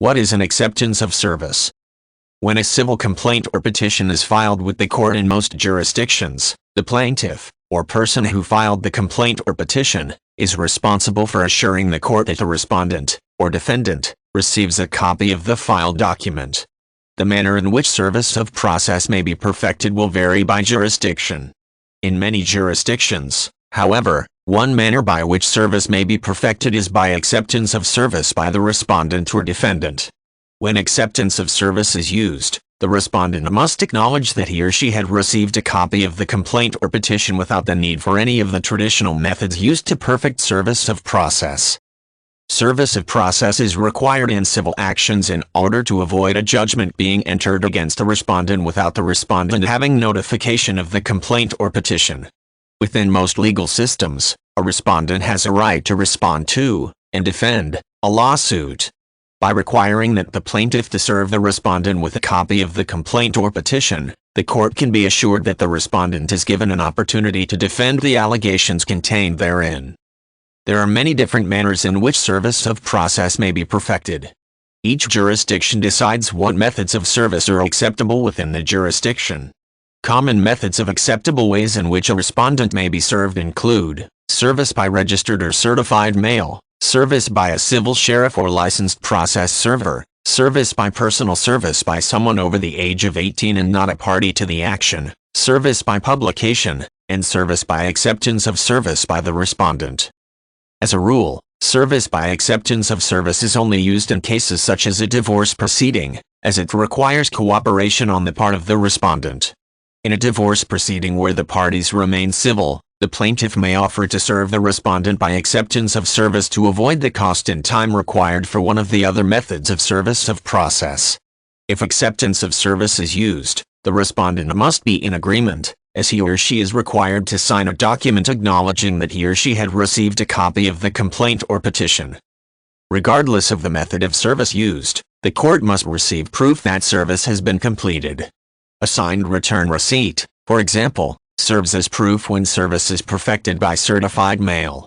What is an acceptance of service? When a civil complaint or petition is filed with the court in most jurisdictions, the plaintiff, or person who filed the complaint or petition, is responsible for assuring the court that the respondent, or defendant, receives a copy of the filed document. The manner in which service of process may be perfected will vary by jurisdiction. In many jurisdictions, however, one manner by which service may be perfected is by acceptance of service by the respondent or defendant. When acceptance of service is used, the respondent must acknowledge that he or she had received a copy of the complaint or petition without the need for any of the traditional methods used to perfect service of process. Service of process is required in civil actions in order to avoid a judgment being entered against the respondent without the respondent having notification of the complaint or petition. Within most legal systems, a respondent has a right to respond to, and defend, a lawsuit. By requiring that the plaintiff to serve the respondent with a copy of the complaint or petition, the court can be assured that the respondent is given an opportunity to defend the allegations contained therein. There are many different manners in which service of process may be perfected. Each jurisdiction decides what methods of service are acceptable within the jurisdiction. Common methods of acceptable ways in which a respondent may be served include service by registered or certified mail, service by a civil sheriff or licensed process server, service by personal service by someone over the age of 18 and not a party to the action, service by publication, and service by acceptance of service by the respondent. As a rule, service by acceptance of service is only used in cases such as a divorce proceeding, as it requires cooperation on the part of the respondent. In a divorce proceeding where the parties remain civil, the plaintiff may offer to serve the respondent by acceptance of service to avoid the cost and time required for one of the other methods of service of process. If acceptance of service is used, the respondent must be in agreement, as he or she is required to sign a document acknowledging that he or she had received a copy of the complaint or petition. Regardless of the method of service used, the court must receive proof that service has been completed. A signed return receipt, for example, serves as proof when service is perfected by certified mail.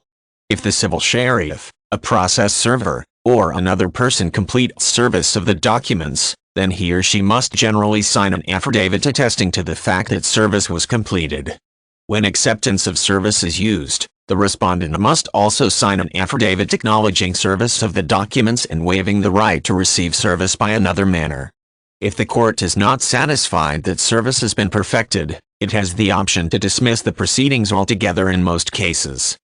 If the civil sheriff, a process server, or another person completes service of the documents, then he or she must generally sign an affidavit attesting to the fact that service was completed. When acceptance of service is used, the respondent must also sign an affidavit acknowledging service of the documents and waiving the right to receive service by another manner. If the court is not satisfied that service has been perfected, it has the option to dismiss the proceedings altogether in most cases.